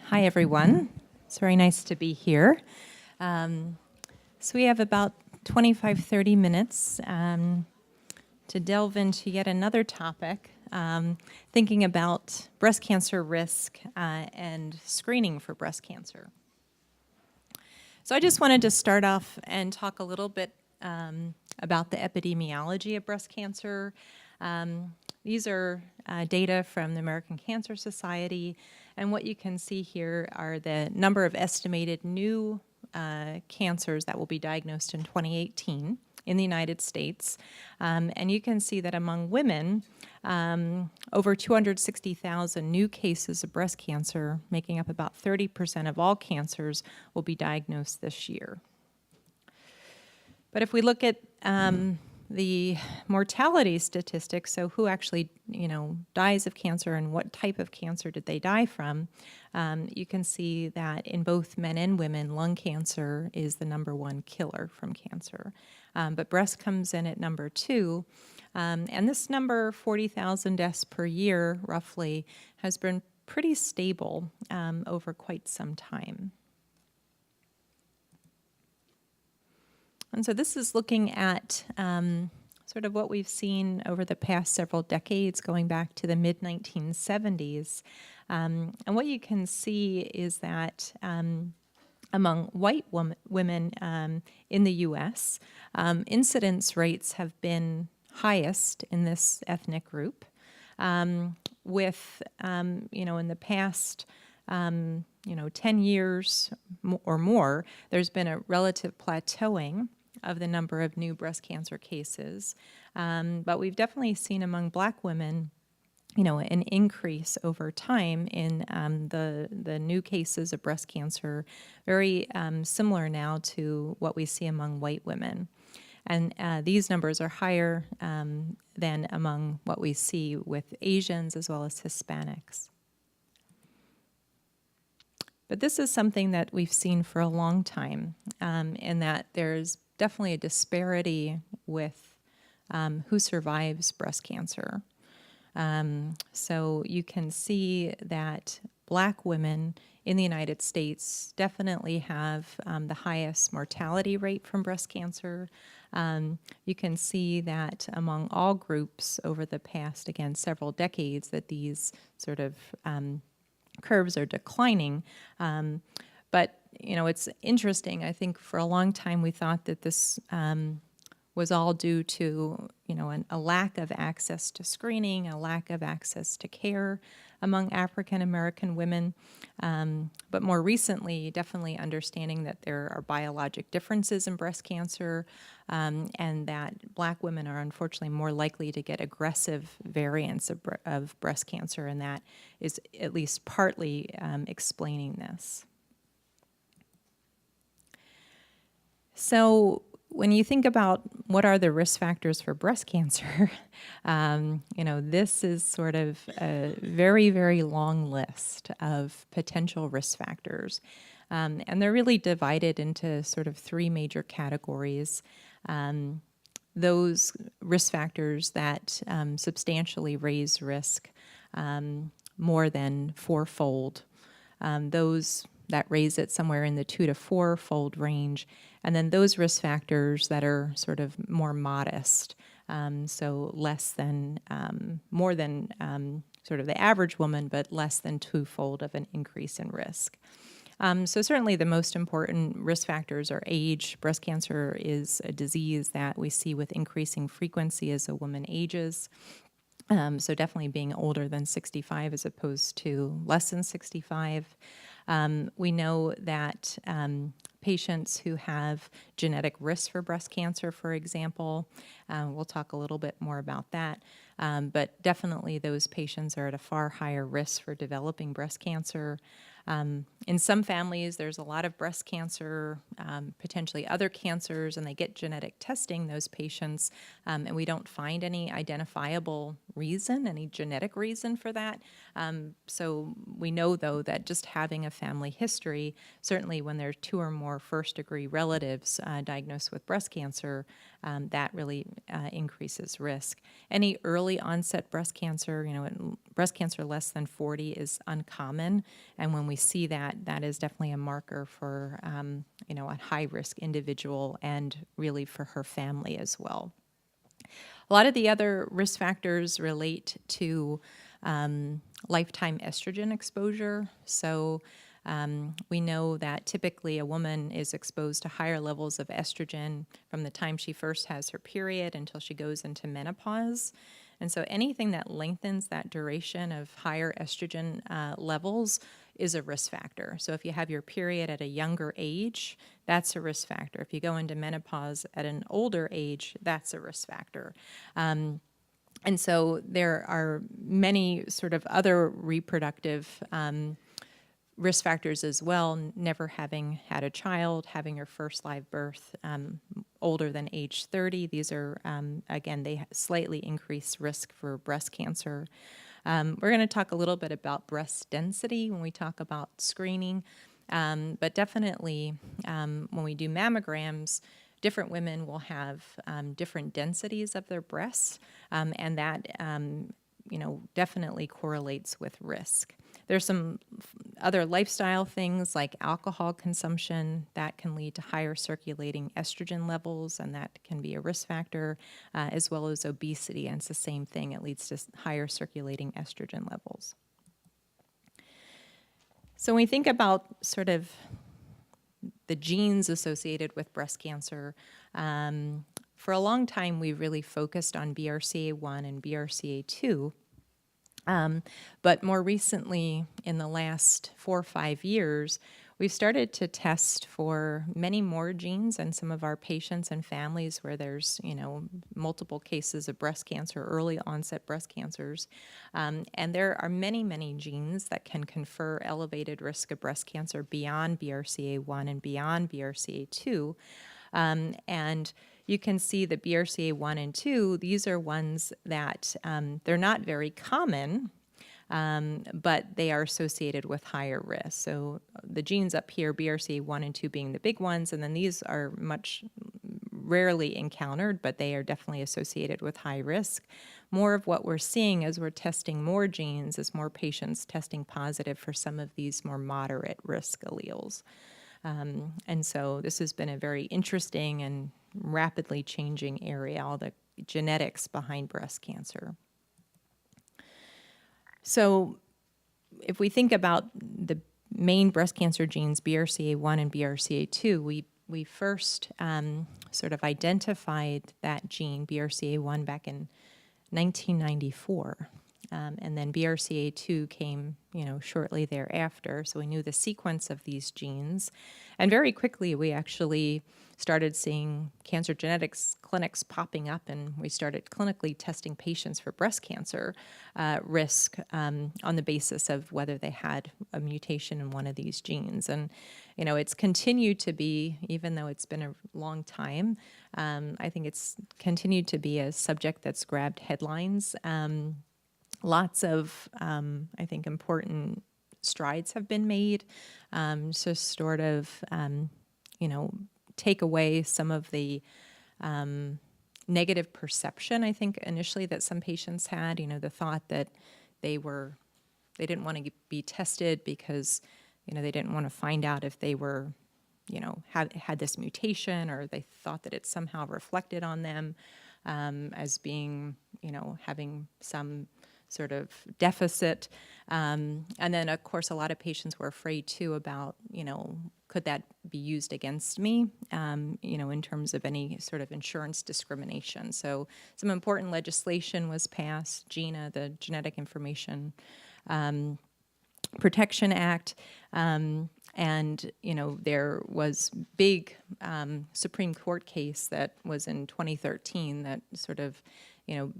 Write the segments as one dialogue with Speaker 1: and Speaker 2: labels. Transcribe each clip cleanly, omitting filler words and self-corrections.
Speaker 1: Hi, everyone. It's very nice to be here. So we have about 25, 30 minutes to delve into yet another topic, thinking about breast cancer risk and screening for breast cancer. So I just wanted to start off and talk a little bit about the epidemiology of breast cancer. These are data from the American Cancer Society, and what you can see here are the number of estimated new cancers that will be diagnosed in 2018 in the United States. And you can see that among women, over 260,000 new cases of breast cancer, making up about 30% of all cancers, will be diagnosed this year. But if we look at the mortality statistics, so who actually, dies of cancer and what type of cancer did they die from, you can see that in both men and women, lung cancer is the number one killer from cancer. But breast comes in at number 2. And this number, 40,000 deaths per year, roughly, has been pretty stable over quite some time. And so this is looking at sort of what we've seen over the past several decades, going back to the mid-1970s. And what you can see is that among white women in the U.S., incidence rates have been highest in this ethnic group, with, in the past 10 years or more, there's been a relative plateauing of the number of new breast cancer cases. But we've definitely seen among Black women, an increase over time in the new cases of breast cancer, very similar now to what we see among white women. And these numbers are higher than among what we see with Asians as well as Hispanics. But this is something that we've seen for a long time, in that there's definitely a disparity with who survives breast cancer. So you can see that Black women in the United States definitely have the highest mortality rate from breast cancer. You can see that among all groups over the past, again, several decades, that these sort of curves are declining. But, it's interesting. I think for a long time we thought that this was all due to, a lack of access to screening, a lack of access to care among African American women. But more recently, definitely understanding that there are biologic differences in breast cancer, and that Black women are unfortunately more likely to get aggressive variants of breast cancer, and that is at least partly explaining this. So when you think about what are the risk factors for breast cancer, this is sort of a very, very long list of potential risk factors. And they're really divided into sort of 3 major categories. Those risk factors that substantially raise risk more than 4-fold, those that raise it somewhere in the 2 to 4-fold range, and then those risk factors that are sort of more modest, so less than, more than sort of the average woman, but less than 2-fold of an increase in risk. So certainly the most important risk factors are age. Breast cancer is a disease that we see with increasing frequency as a woman ages. So definitely being older than 65 as opposed to less than 65. We know that patients who have genetic risk for breast cancer, for example, we'll talk a little bit more about that, but definitely those patients are at a far higher risk for developing breast cancer. In some families, there's a lot of breast cancer, potentially other cancers, and they get genetic testing, those patients, and we don't find any identifiable reason, any genetic reason for that. So we know, though, that just having a family history, certainly when there are 2 or more first-degree relatives diagnosed with breast cancer, that really increases risk. Any early onset breast cancer, breast cancer less than 40 is uncommon, and when we see that, that is definitely a marker for, a high-risk individual and really for her family as well. A lot of the other risk factors relate to lifetime estrogen exposure. So we know that typically a woman is exposed to higher levels of estrogen from the time she first has her period until she goes into menopause. And so anything that lengthens that duration of higher estrogen levels is a risk factor. So if you have your period at a younger age, that's a risk factor. If you go into menopause at an older age, that's a risk factor. And so there are many sort of other reproductive risk factors as well, never having had a child, having your first live birth older than age 30. These are, again, they slightly increase risk for breast cancer. We're going to talk a little bit about breast density when we talk about screening, but definitely when we do mammograms, different women will have different densities of their breasts, and that definitely correlates with risk. There's some other lifestyle things like alcohol consumption that can lead to higher circulating estrogen levels, and that can be a risk factor, as well as obesity, and it's the same thing. It leads to higher circulating estrogen levels. So when we think about sort of the genes associated with breast cancer, for a long time we've really focused on BRCA1 and BRCA2. But more recently, in the last 4 or 5 years, we've started to test for many more genes in some of our patients and families where there's, multiple cases of breast cancer, early onset breast cancers. And there are many, many genes that can confer elevated risk of breast cancer beyond BRCA1 and beyond BRCA2. And you can see that BRCA1 and 2, these are ones that they're not very common, but they are associated with higher risk. So the genes up here, BRCA1 and 2 being the big ones, and then these are much rarely encountered, but they are definitely associated with high risk. More of what we're seeing as we're testing more genes is more patients testing positive for some of these more moderate risk alleles. And so this has been a very interesting and rapidly changing area, all the genetics behind breast cancer. So if we think about the main breast cancer genes, BRCA1 and BRCA2, we first sort of identified that gene, BRCA1, back in 1994. And then BRCA2 came, shortly thereafter. So we knew the sequence of these genes. And very quickly, we actually started seeing cancer genetics clinics popping up, and we started clinically testing patients for breast cancer risk on the basis of whether they had a mutation in one of these genes. And, it's continued to be, even though it's been a long time, I think it's continued to be a subject that's grabbed headlines. Lots of, I think, important strides have been made to sort of, take away some of the negative perception, I think, initially that some patients had, the thought that they didn't want to be tested because, they didn't want to find out if they were, had this mutation, or they thought that it somehow reflected on them as being, having some sort of deficit. And then, of course, a lot of patients were afraid, too, about, could that be used against me, in terms of any sort of insurance discrimination. So some important legislation was passed, GINA, the Genetic Information Protection Act, and, there was big Supreme Court case that was in 2013 that sort of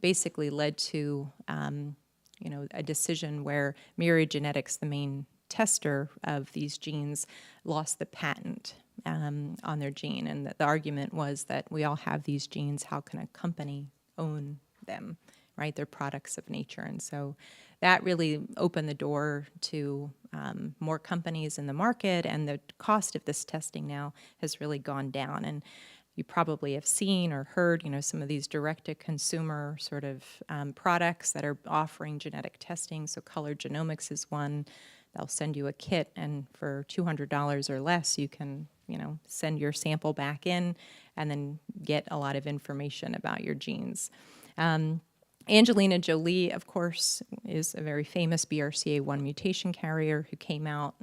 Speaker 1: basically led to, a decision where Myriad Genetics, the main tester of these genes, lost the patent on their gene. And the argument was that we all have these genes. How can a company own them, right? They're products of nature. And so that really opened the door to more companies in the market, and the cost of this testing now has really gone down. And you probably have seen or heard, some of these direct-to-consumer sort of products that are offering genetic testing. So Color Genomics is one. They'll send you a kit, and for $200 or less, you can, send your sample back in and then get a lot of information about your genes. Angelina Jolie, of course, is a very famous BRCA1 mutation carrier who came out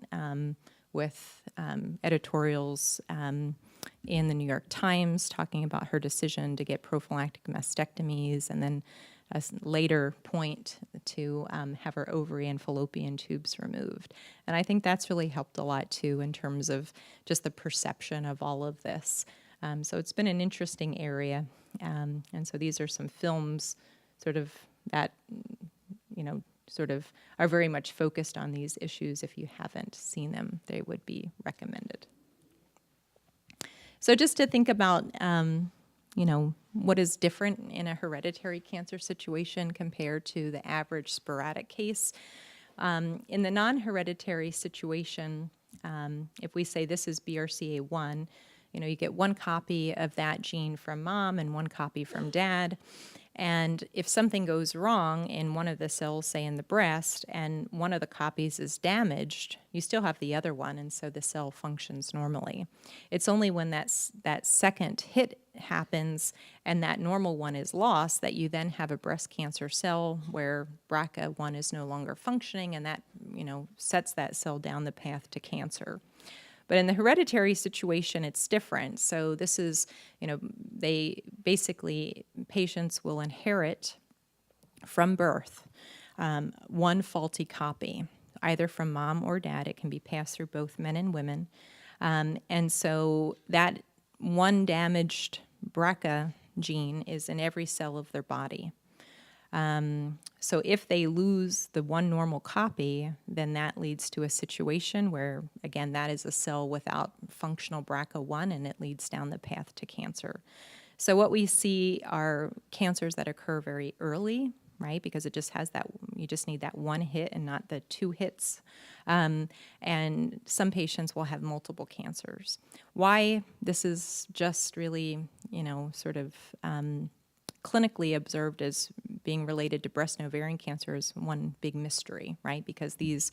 Speaker 1: with editorials in the New York Times talking about her decision to get prophylactic mastectomies, and then a later point to have her ovary and fallopian tubes removed. And I think that's really helped a lot too in terms of just the perception of all of this. So it's been an interesting area. And so these are some films sort of that, sort of are very much focused on these issues. If you haven't seen them, they would be recommended. So just to think about, what is different in a hereditary cancer situation compared to the average sporadic case. In the non-hereditary situation, if we say this is BRCA1, you get one copy of that gene from mom and one copy from dad. And if something goes wrong in one of the cells, say in the breast, and one of the copies is damaged, you still have the other one, and so the cell functions normally. It's only when that second hit happens and that normal one is lost that you then have a breast cancer cell where BRCA1 is no longer functioning, and that, sets that cell down the path to cancer. But in the hereditary situation, it's different. So this is, patients will inherit from birth one faulty copy, either from mom or dad. It can be passed through both men and women. And so that one damaged BRCA gene is in every cell of their body. So if they lose the one normal copy, then that leads to a situation where, again, that is a cell without functional BRCA1, and it leads down the path to cancer. So what we see are cancers that occur very early, right? Because it just has that, you just need that one hit and not the two hits. And some patients will have multiple cancers. Why this is just really, sort of clinically observed as being related to breast and ovarian cancer is one big mystery, right? Because this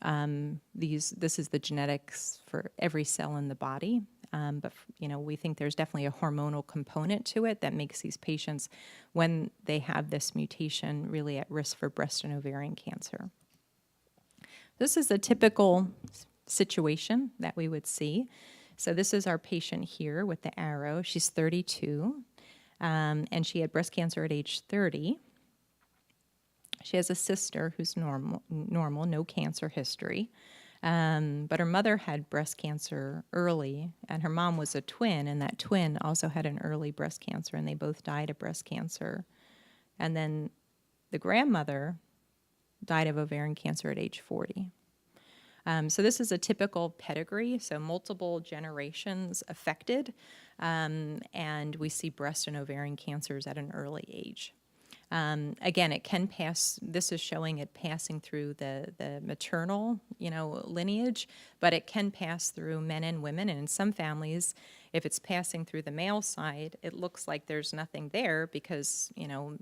Speaker 1: is the genetics for every cell in the body. But we think there's definitely a hormonal component to it that makes these patients, when they have this mutation, really at risk for breast and ovarian cancer. This is a typical situation that we would see. So this is our patient here with the arrow. She's 32. And she had breast cancer at age 30. She has a sister who's normal, no cancer history. But her mother had breast cancer early, and her mom was a twin, and that twin also had an early breast cancer, and they both died of breast cancer. And then the grandmother died of ovarian cancer at age 40. So this is a typical pedigree, so multiple generations affected, and we see breast and ovarian cancers at an early age. Again, it can pass, this is showing it passing through the maternal, lineage, but it can pass through men and women, and in some families, if it's passing through the male side, it looks like there's nothing there because,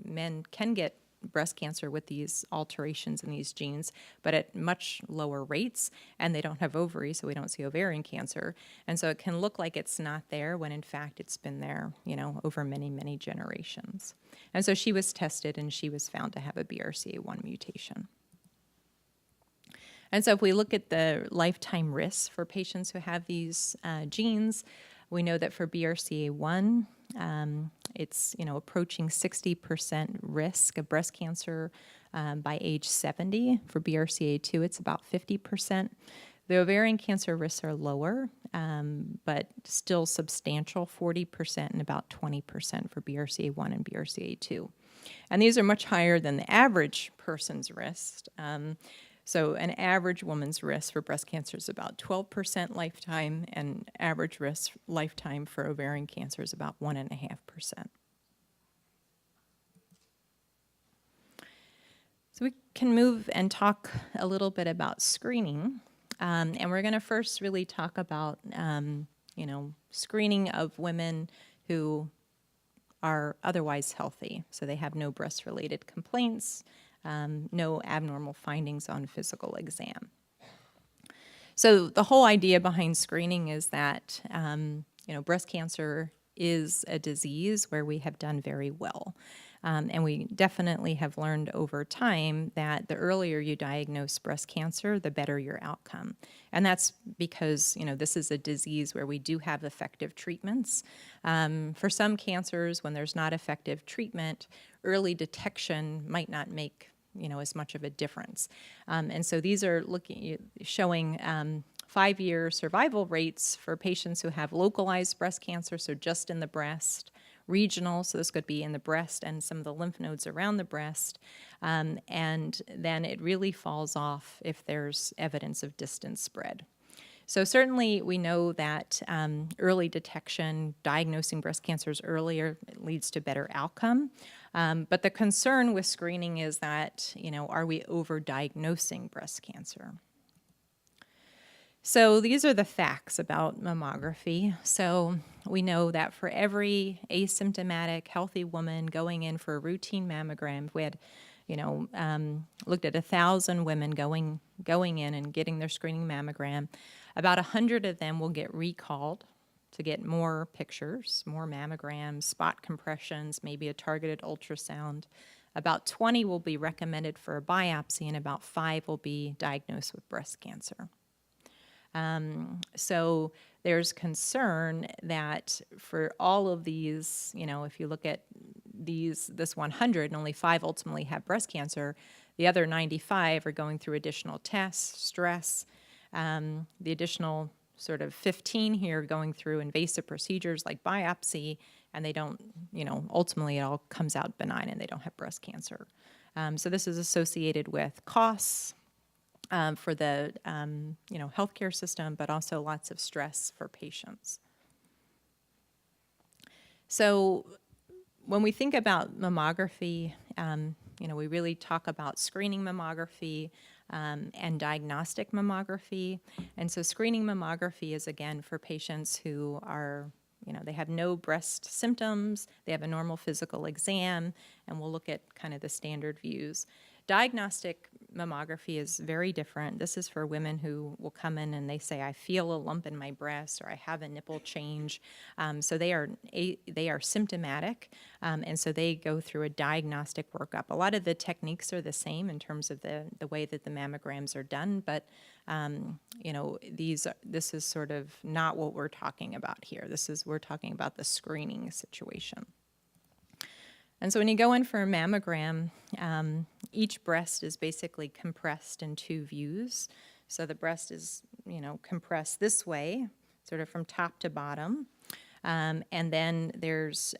Speaker 1: men can get breast cancer with these alterations in these genes, but at much lower rates, and they don't have ovaries, so we don't see ovarian cancer. And so it can look like it's not there when in fact it's been there, over many, many generations. And so she was tested and she was found to have a BRCA1 mutation. And so if we look at the lifetime risks for patients who have these genes, we know that for BRCA1, it's approaching 60% risk of breast cancer by age 70. For BRCA2, it's about 50%. The ovarian cancer risks are lower, but still substantial, 40% and about 20% for BRCA1 and BRCA2. And these are much higher than the average person's risk. So an average woman's risk for breast cancer is about 12% lifetime, and average risk lifetime for ovarian cancer is about 1.5%. So we can move and talk a little bit about screening. And we're going to first really talk about, screening of women who are otherwise healthy. So they have no breast-related complaints, no abnormal findings on physical exam. So the whole idea behind screening is that, breast cancer is a disease where we have done very well. And we definitely have learned over time that the earlier you diagnose breast cancer, the better your outcome. And that's because, this is a disease where we do have effective treatments. For some cancers, when there's not effective treatment, early detection might not make as much of a difference. And so these are showing 5-year survival rates for patients who have localized breast cancer, so just in the breast, regional, so this could be in the breast and some of the lymph nodes around the breast, and then it really falls off if there's evidence of distant spread. So certainly we know that early detection, diagnosing breast cancers earlier leads to better outcome. But the concern with screening is that, are we over-diagnosing breast cancer? So these are the facts about mammography. So we know that for every asymptomatic, healthy woman going in for a routine mammogram, if we had, looked at 1,000 women going in and getting their screening mammogram, about 100 of them will get recalled to get more pictures, more mammograms, spot compressions, maybe a targeted ultrasound. About 20 will be recommended for a biopsy, and about 5 will be diagnosed with breast cancer. So there's concern that for all of these, if you look at this 100 and only 5 ultimately have breast cancer, the other 95 are going through additional tests, stress, the additional sort of 15 here going through invasive procedures like biopsy, and they don't, ultimately it all comes out benign and they don't have breast cancer. So this is associated with costs, for the healthcare system, but also lots of stress for patients. So when we think about mammography, we really talk about screening mammography and diagnostic mammography. And so screening mammography is, again, for patients who are, they have no breast symptoms, they have a normal physical exam, and we'll look at kind of the standard views. Diagnostic mammography is very different. This is for women who will come in and they say, I feel a lump in my breast, or I have a nipple change. So they are symptomatic, and so they go through a diagnostic workup. A lot of the techniques are the same in terms of the way that the mammograms are done, but this is sort of not what we're talking about here. We're talking about the screening situation. And so when you go in for a mammogram, each breast is basically compressed in 2 views. So the breast is, compressed this way, sort of from top to bottom. And then there's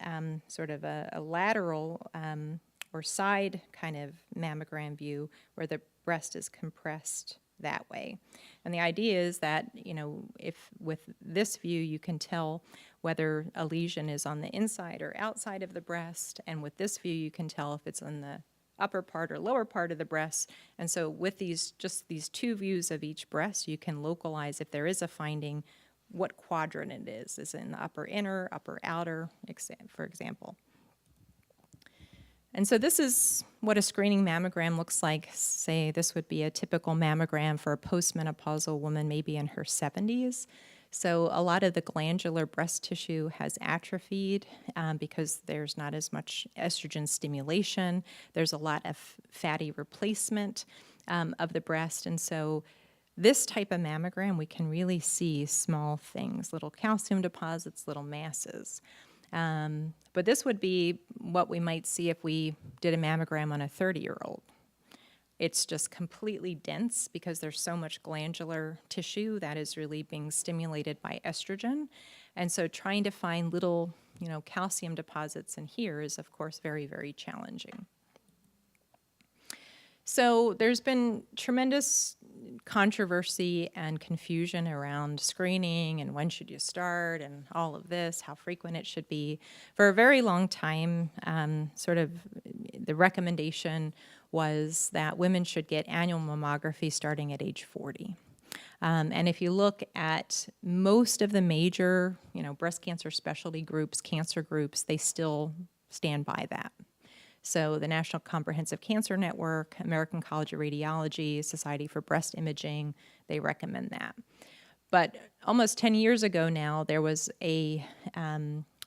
Speaker 1: sort of a lateral or side kind of mammogram view where the breast is compressed that way. And the idea is that, if with this view you can tell whether a lesion is on the inside or outside of the breast, and with this view you can tell if it's in the upper part or lower part of the breast. And so with these 2 views of each breast, you can localize, if there is a finding, what quadrant it is. Is it in the upper inner, upper outer, for example. And so this is what a screening mammogram looks like. Say this would be a typical mammogram for a postmenopausal woman, maybe in her 70s. So a lot of the glandular breast tissue has atrophied because there's not as much estrogen stimulation. There's a lot of fatty replacement of the breast. And so this type of mammogram, we can really see small things, little calcium deposits, little masses. But this would be what we might see if we did a mammogram on a 30-year-old. It's just completely dense because there's so much glandular tissue that is really being stimulated by estrogen. And so trying to find little, calcium deposits in here is, of course, very, very challenging. So there's been tremendous controversy and confusion around screening and when should you start and all of this, how frequent it should be. For a very long time, sort of the recommendation was that women should get annual mammography starting at age 40. And if you look at most of the major, breast cancer specialty groups, cancer groups, they still stand by that. So the National Comprehensive Cancer Network, American College of Radiology, Society for Breast Imaging, they recommend that. But almost 10 years ago now, there was a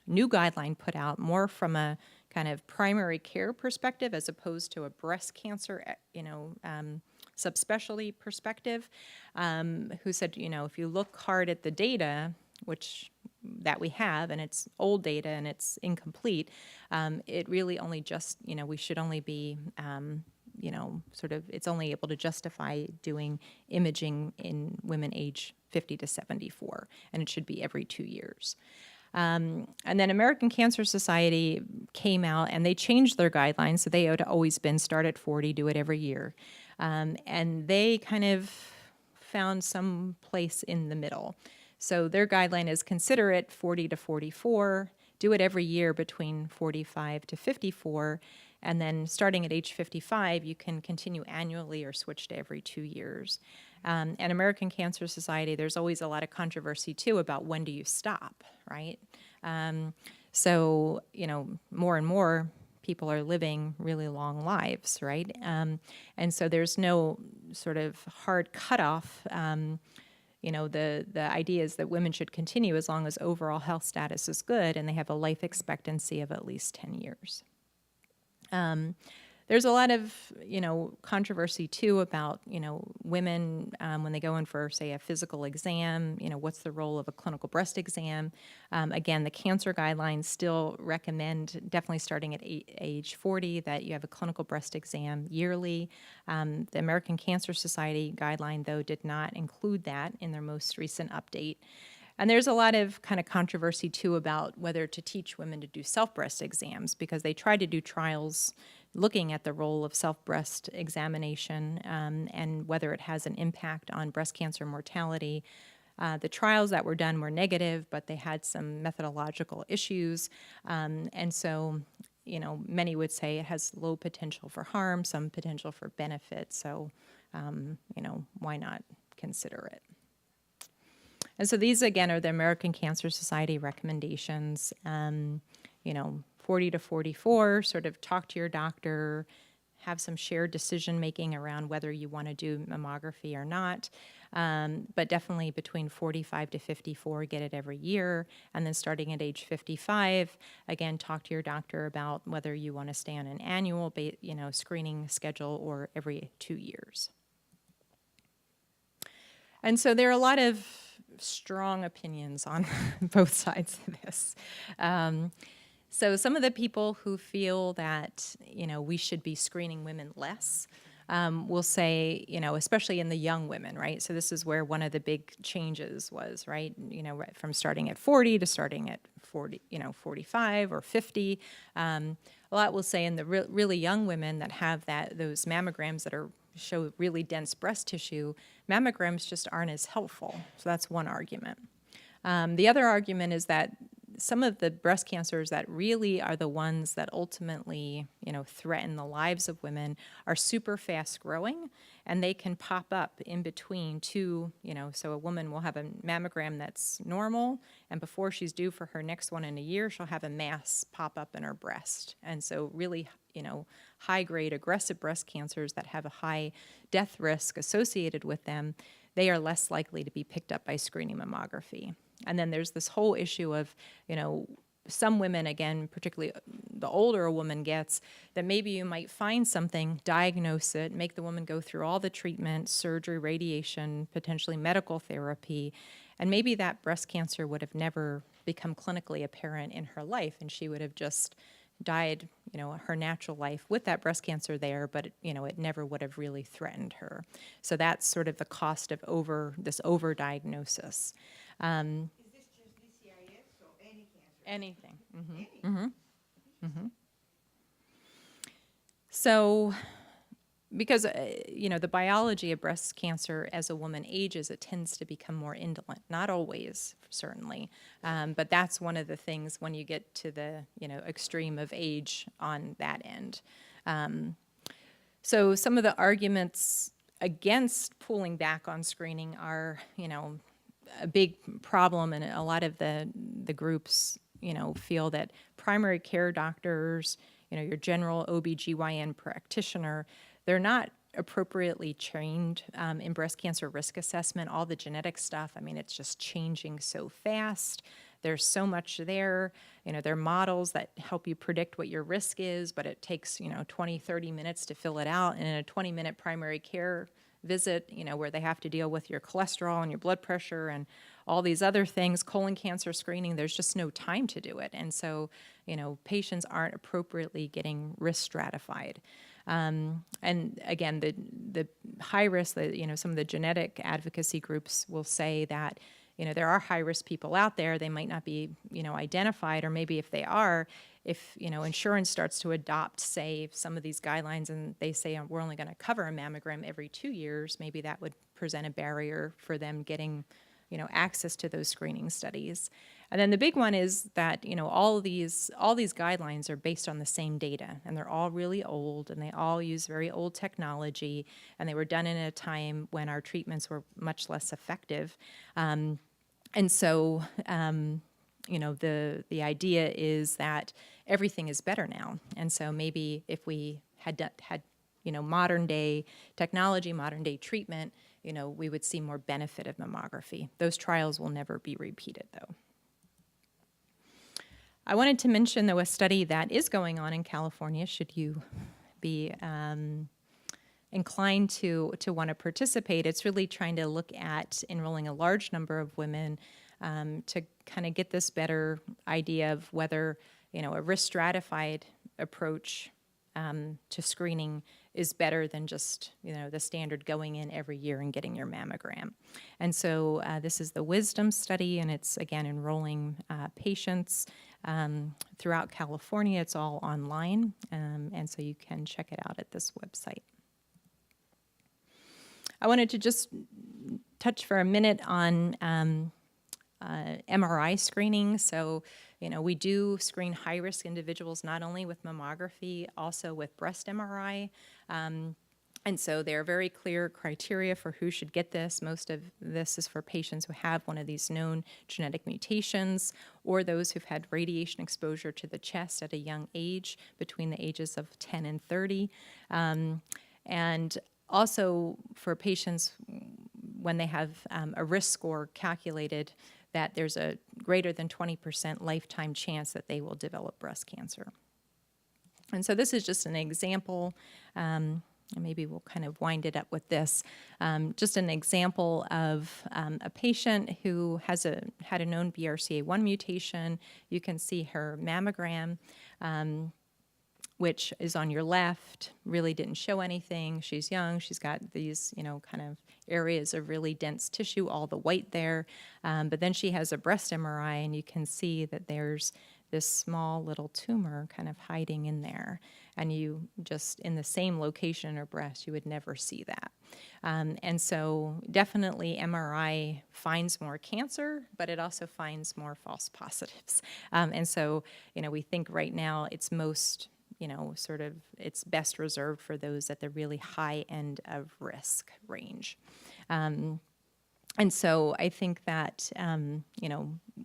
Speaker 1: new guideline put out more from a kind of primary care perspective as opposed to a breast cancer, subspecialty perspective, who said, if you look hard at the data, which that we have, and it's old data and it's incomplete, it really only just, we should only be, it's only able to justify doing imaging in women age 50 to 74, and it should be every 2 years. And then American Cancer Society came out and they changed their guidelines, so they had always been start at 40, do it every year. And they kind of found some place in the middle. So their guideline is consider it 40 to 44, do it every year between 45 to 54, and then starting at age 55, you can continue annually or switch to every 2 years. And American Cancer Society, there's always a lot of controversy, too, about when do you stop, right? So, more and more people are living really long lives, right? And so there's no sort of hard cutoff. The idea is that women should continue as long as overall health status is good and they have a life expectancy of at least 10 years. There's a lot of, controversy too about, women when they go in for, say, a physical exam, what's the role of a clinical breast exam? Again, the cancer guidelines still recommend, definitely starting at age 40, that you have a clinical breast exam yearly. The American Cancer Society guideline, though, did not include that in their most recent update. And there's a lot of kind of controversy, too, about whether to teach women to do self-breast exams, because they tried to do trials looking at the role of self-breast examination and whether it has an impact on breast cancer mortality. The trials that were done were negative, but they had some methodological issues. And so, many would say it has low potential for harm, some potential for benefit. So, why not consider it? And so these, again, are the American Cancer Society recommendations. 40 to 44, sort of talk to your doctor, have some shared decision-making around whether you want to do mammography or not. But definitely between 45 to 54, get it every year. And then starting at age 55, again, talk to your doctor about whether you want to stay on an annual screening schedule or every 2 years. And so there are a lot of strong opinions on both sides of this. So some of the people who feel that, we should be screening women less will say, especially in the young women, right? So this is where one of the big changes was, right? From starting at 40 to starting at 40, 45 or 50. A lot will say in the really young women that have those mammograms that show really dense breast tissue, mammograms just aren't as helpful. So that's one argument. The other argument is that some of the breast cancers that really are the ones that ultimately, threaten the lives of women are super fast growing, and they can pop up in between two, so a woman will have a mammogram that's normal, and before she's due for her next one in a year, she'll have a mass pop up in her breast. And so really, high-grade aggressive breast cancers that have a high death risk associated with them, they are less likely to be picked up by screening mammography. And then there's this whole issue of, some women, again, particularly the older a woman gets, that maybe you might find something, diagnose it, make the woman go through all the treatment, surgery, radiation, potentially medical therapy, and maybe that breast cancer would have never become clinically apparent in her life, and she would have just died, her natural life with that breast cancer there, but it never would have really threatened her. So that's sort of the cost of this overdiagnosis.
Speaker 2: Is this just DCIS or any cancer?
Speaker 1: Anything. Mm-hmm.
Speaker 2: Any?
Speaker 1: Mm-hmm. Mm-hmm. So, because, the biology of breast cancer as a woman ages, it tends to become more indolent. Not always, certainly, but that's one of the things when you get to the, extreme of age on that end. So some of the arguments against pulling back on screening are, a big problem, and a lot of the groups, feel that primary care doctors, your general OBGYN practitioner, they're not appropriately trained in breast cancer risk assessment. All the genetic stuff, I mean, it's just changing so fast. There's so much there. There are models that help you predict what your risk is, but it takes, 20, 30 minutes to fill it out. And in a 20-minute primary care visit, where they have to deal with your cholesterol and your blood pressure and all these other things, colon cancer screening, there's just no time to do it. And so, patients aren't appropriately getting risk stratified. And again, the high risk, some of the genetic advocacy groups will say that, there are high-risk people out there. They might not be, identified, or maybe if they are, if, insurance starts to adopt, say, some of these guidelines and they say we're only going to cover a mammogram every 2 years, maybe that would present a barrier for them getting, access to those screening studies. And then the big one is that, all these guidelines are based on the same data, and they're all really old, and they all use very old technology, and they were done in a time when our treatments were much less effective. And so, the idea is that everything is better now. And so maybe if we had modern day technology, modern day treatment, we would see more benefit of mammography. Those trials will never be repeated, though. I wanted to mention, though, a study that is going on in California, should you be inclined to want to participate. It's really trying to look at enrolling a large number of women to kind of get this better idea of whether, a risk stratified approach to screening is better than just, the standard going in every year and getting your mammogram. And so this is the Wisdom study, and it's, again, enrolling patients throughout California. It's all online, and so you can check it out at this website. I wanted to just touch for a minute on MRI screening. So, we do screen high-risk individuals not only with mammography, also with breast MRI. And so there are very clear criteria for who should get this. Most of this is for patients who have one of these known genetic mutations, or those who've had radiation exposure to the chest at a young age, between the ages of 10 and 30. And also for patients when they have a risk score calculated that there's a greater than 20% lifetime chance that they will develop breast cancer. And so this is just an example, and maybe we'll kind of wind it up with this, just an example of a patient who had a known BRCA1 mutation. You can see her mammogram, which is on your left, really didn't show anything. She's young, she's got these, kind of areas of really dense tissue, all the white there. But then she has a breast MRI, and you can see that there's this small little tumor kind of hiding in there. And you just, in the same location in her breast, you would never see that. And so definitely MRI finds more cancer, but it also finds more false positives. And so, we think right now it's most, it's best reserved for those at the really high end of risk range. And so I think that,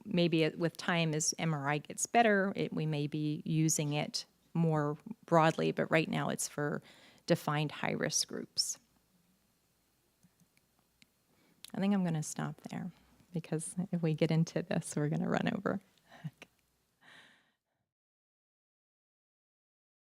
Speaker 1: maybe with time as MRI gets better, we may be using it more broadly, but right now it's for defined high-risk groups. I think I'm going to stop there, because if we get into this, we're going to run over.